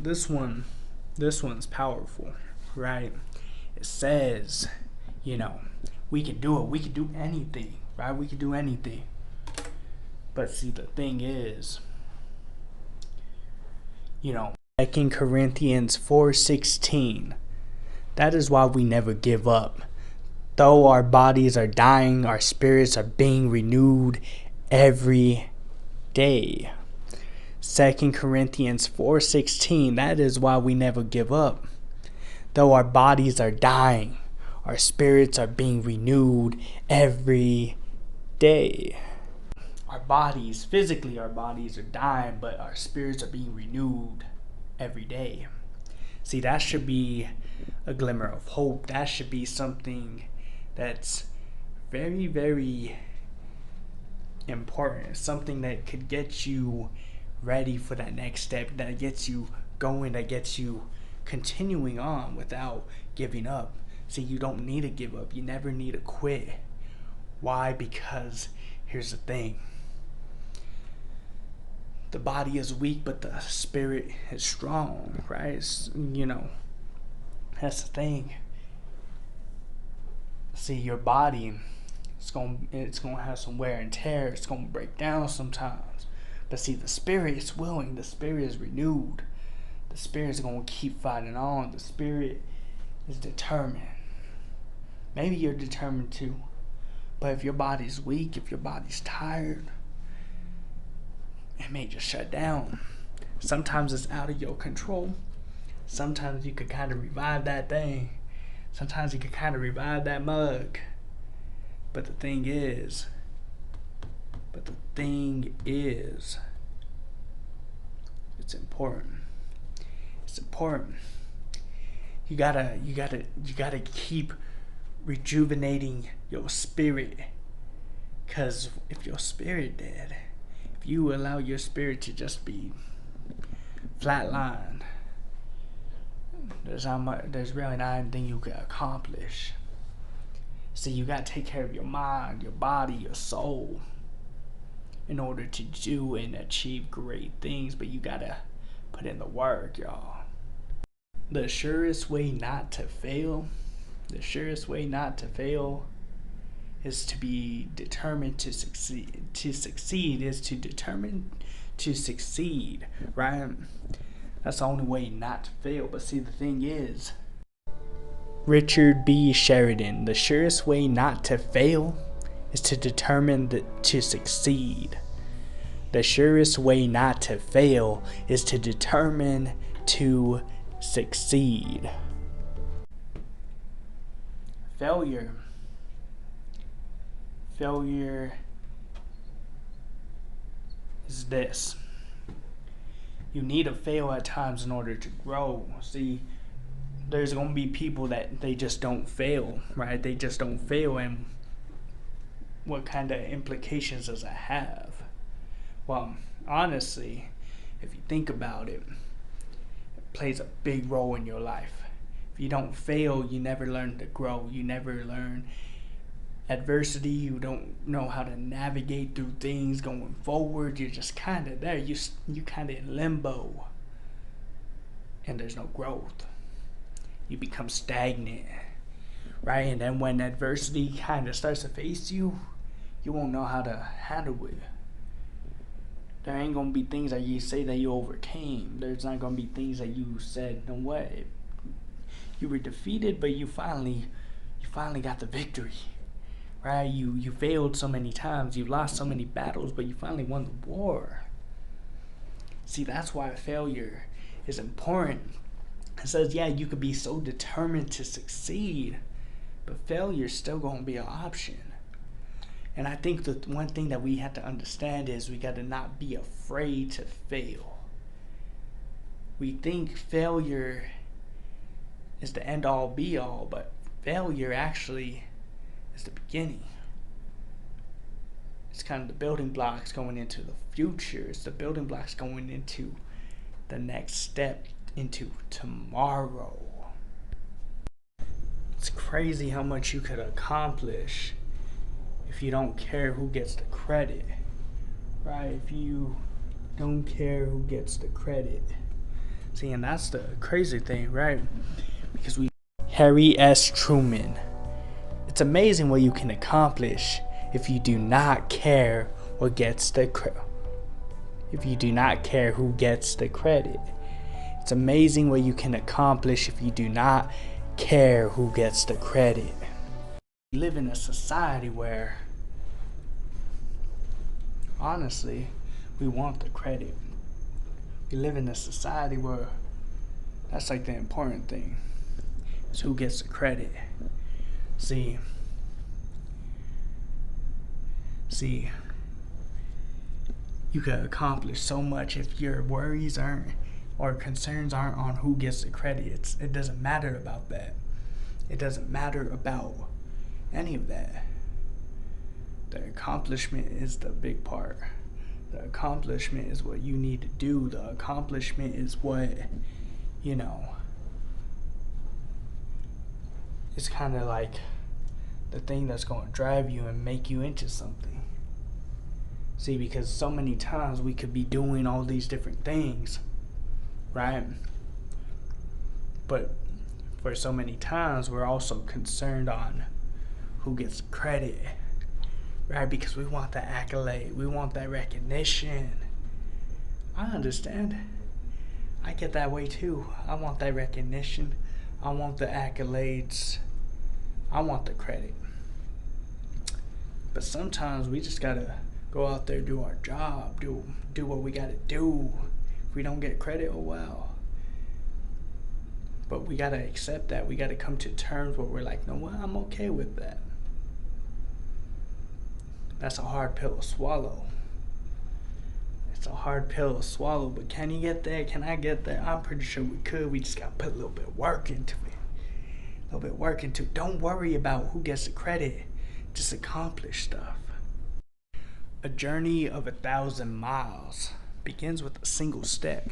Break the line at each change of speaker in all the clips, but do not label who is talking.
this one's powerful, right? It says, you know, we can do it. We can do anything, right? We can do anything. But see, the thing is, you know, 2 Corinthians 4:16. That is why we never give up. Though our bodies are dying, our spirits are being renewed every day. 2 Corinthians 4:16. That is why we never give up. Though our bodies are dying, our spirits are being renewed every day. Our bodies, physically our bodies are dying, but our spirits are being renewed every day. See, that should be a glimmer of hope. That should be something that's very, very important. Something that could get you ready for that next step, that gets you going, that gets you continuing on without giving up. See, you don't need to give up. You never need to quit. Why? Because here's the thing. The body is weak, but the spirit is strong, right? That's the thing. See, your body, it's gonna have some wear and tear. It's gonna break down sometimes. But see, the spirit is willing. The spirit is renewed. The spirit is gonna keep fighting on. The spirit is determined. Maybe you're determined too. But if your body's weak, if your body's tired, it may just shut down. Sometimes it's out of your control. Sometimes you could kind of revive that thing. Sometimes you could kind of revive that mug. But the thing is, it's important. It's important. You gotta keep rejuvenating your spirit. Cause if your spirit dead, if you allow your spirit to just be flatlined, there's really not anything you can accomplish. See, you gotta take care of your mind, your body, your soul in order to do and achieve great things, but you gotta put in the work, y'all. The surest way not to fail, is to be determined to succeed. To succeed is to determine to succeed, right? That's the only way not to fail. But see, the thing is, Richard B. Sheridan, the surest way not to fail is to determine to succeed. The surest way not to fail is to determine to succeed. Failure is this. You need to fail at times in order to grow. See, there's going to be people that they just don't fail, right? They just don't fail, and what kind of implications does that have? Well, honestly, if you think about it, it plays a big role in your life. If you don't fail, you never learn to grow. You never learn adversity. You don't know how to navigate through things going forward. You're just kind of there. You kind of in limbo, and there's no growth. You become stagnant, right? And then when adversity kind of starts to face you, you won't know how to handle it. There ain't gonna be things that you say that you overcame. There's not gonna be things that you said, no way. You were defeated, but you finally got the victory, right? You failed so many times, you lost so many battles, but you finally won the war. See, that's why failure is important. It says, yeah, you could be so determined to succeed, but failure is still gonna be an option. And I think the one thing that we have to understand is we got to not be afraid to fail. We think failure is the end all be all, but failure actually is the beginning. It's kind of the building blocks going into the future. It's the building blocks going into the next step, into tomorrow. It's crazy how much you could accomplish if you don't care who gets the credit, right? If you don't care who gets the credit. See, and that's the crazy thing, right? Because Harry S. Truman. It's amazing what you can accomplish if you do not care what gets the if you do not care who gets the credit. It's amazing what you can accomplish if you do not care who gets the credit. We live in a society where, honestly, we want the credit. We live in a society where that's like the important thing, is who gets the credit. See, you can accomplish so much if your worries aren't or concerns aren't on who gets the credit. It doesn't matter about that. It doesn't matter about any of that. The accomplishment is the big part. The accomplishment is what you need to do. The accomplishment is what, it's kind of like the thing that's going to drive you and make you into something. See, because so many times we could be doing all these different things, right? But for so many times, we're also concerned on who gets credit, right? Because we want that accolade, we want that recognition. I understand. I get that way too. I want that recognition. I want the accolades. I want the credit. But sometimes we just gotta go out there, do our job, do what we gotta do. If we don't get credit, oh well. But we gotta accept that. We gotta come to terms where we're like, no, well, I'm okay with that. That's a hard pill to swallow. It's a hard pill to swallow, but can you get there? Can I get there? I'm pretty sure we could. We just gotta put a little bit of work into it. A little bit of work into it. Don't worry about who gets the credit. Just accomplish stuff. A journey of 1,000 miles begins with a single step.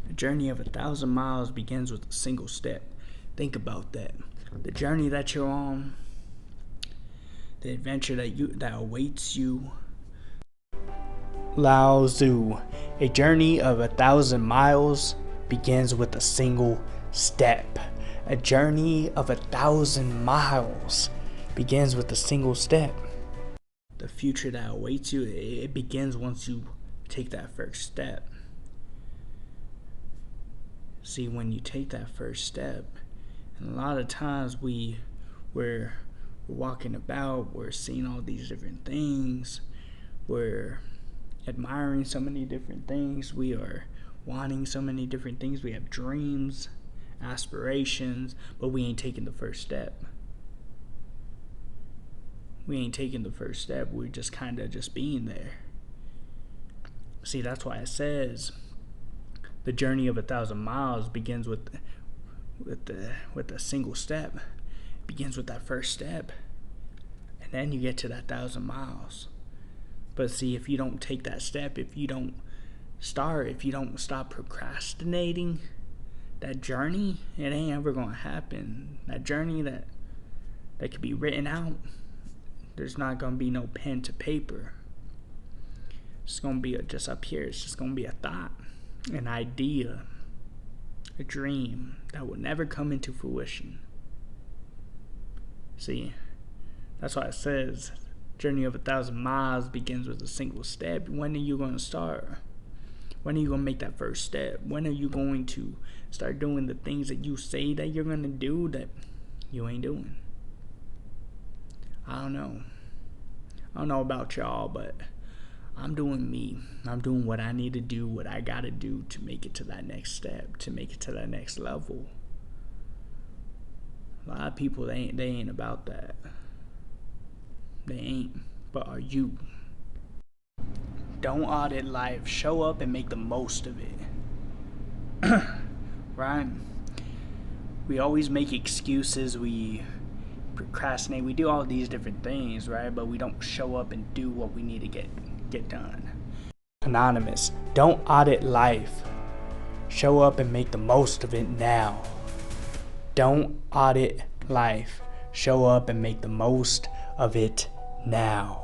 A journey of 1,000 miles begins with a single step. Think about that. The journey that you're on, the adventure that awaits you. Lao Tzu. A journey of 1,000 miles begins with a single step. A journey of 1,000 miles begins with a single step. The future that awaits you, it begins once you take that first step. See, when you take that first step, and a lot of times we're walking about, we're seeing all these different things, we're admiring so many different things, we are wanting so many different things, we have dreams, aspirations, but we ain't taking the first step. We ain't taking the first step. We're just kind of just being there. See, that's why it says the journey of 1,000 miles begins with a single step. It begins with that first step, and then you get to that 1,000 miles. But see, if you don't take that step, if you don't stop procrastinating that journey, it ain't ever gonna happen. That journey that could be written out, there's not going to be no pen to paper. It's going to be just up here. It's just going to be a thought, an idea, a dream that will never come into fruition. See, that's why it says journey of 1,000 miles begins with a single step. When are you going to start? When are you going to make that first step? When are you going to start doing the things that you say that you're going to do that you ain't doing? I don't know about y'all, but I'm doing me. I'm doing what I need to do, what I gotta do to make it to that next step, to make it to that next level. A lot of people, they ain't about that. They ain't. But are you? Don't audit life. Show up and make the most of it. Right? We always make excuses. We procrastinate, we do all these different things, right? But we don't show up and do what we need to get done. Anonymous. Don't audit life. Show up and make the most of it now. Don't audit life. Show up and make the most of it now.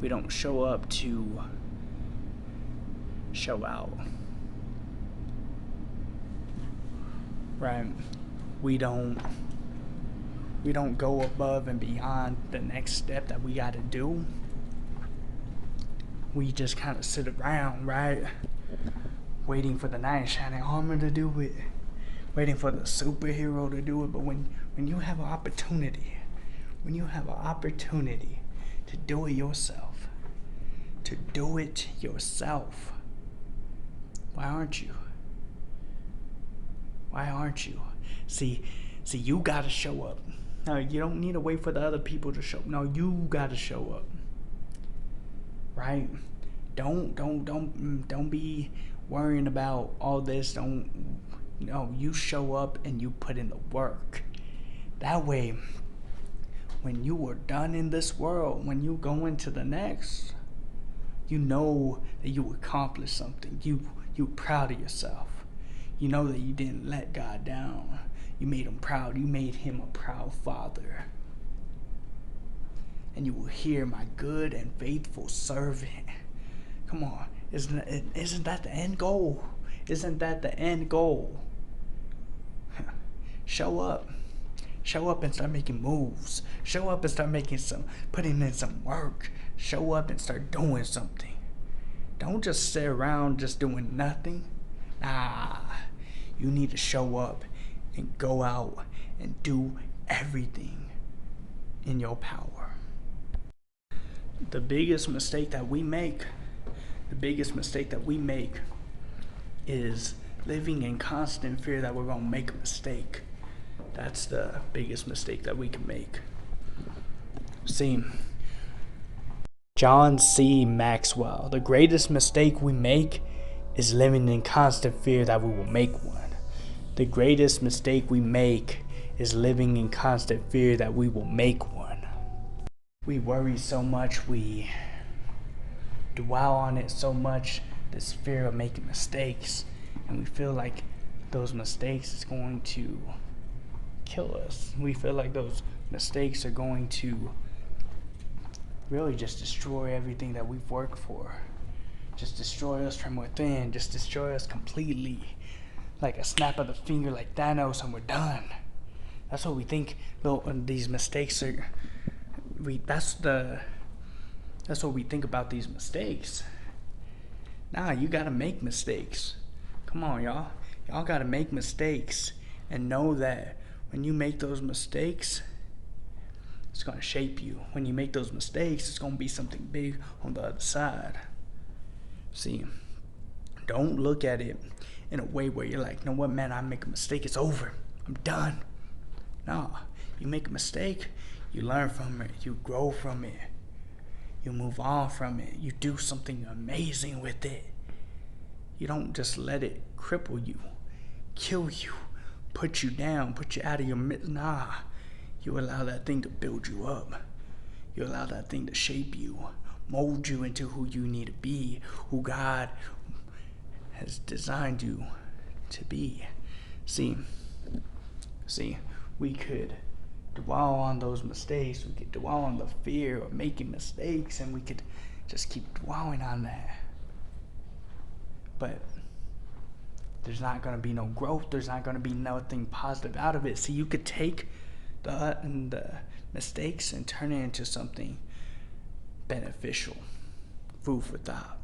We don't show up to show out. right? We don't go above and beyond the next step that we got to do. We just kind of sit around, right? Waiting for the knight in shining armor to do it, waiting for the superhero to do it. But when you have an opportunity, to do it yourself, why aren't you? See, you gotta show up. No, you don't need to wait for the other people to show up. No, you gotta show up. Right? Don't be worrying about all this. You show up and you put in the work. That way, when you are done in this world, when you go into the next, you know that you accomplished something. You proud of yourself. You know that you didn't let God down. You made him proud. You made him a proud father. And you will hear, my good and faithful servant. Come on. Isn't that the end goal? Isn't that the end goal? Show up. Show up and start making moves. Show up and start putting in some work. Show up and start doing something. Don't just sit around just doing nothing. Nah. You need to show up and go out and do everything in your power. The biggest mistake that we make is living in constant fear that we're going to make a mistake. That's the biggest mistake that we can make. See, John C. Maxwell, the greatest mistake we make is living in constant fear that we will make one. The greatest mistake we make is living in constant fear that we will make one. We worry so much, we dwell on it so much, this fear of making mistakes, and we feel like those mistakes is going to kill us. We feel like those mistakes are going to really just destroy everything that we've worked for. Just destroy us from within, just destroy us completely. Like a snap of the finger, like Thanos, and we're done. That's what we think. These mistakes are. That's what we think about these mistakes. Nah, you gotta make mistakes. Come on, y'all. Y'all gotta make mistakes and know that when you make those mistakes, it's gonna shape you. When you make those mistakes, it's gonna be something big on the other side. See, don't look at it in a way where you're like, you know what, man, I make a mistake, it's over, I'm done. No, you make a mistake, you learn from it, you grow from it, you move on from it, you do something amazing with it. You don't just let it cripple you, kill you, put you down, put you out of your nah. You allow that thing to build you up. You allow that thing to shape you, mold you into who you need to be, who God has designed you to be. See, we could dwell on those mistakes, we could dwell on the fear of making mistakes, and we could just keep dwelling on that. But there's not going to be no growth, there's not going to be nothing positive out of it. See, you could take the mistakes and turn it into something beneficial, food for thought.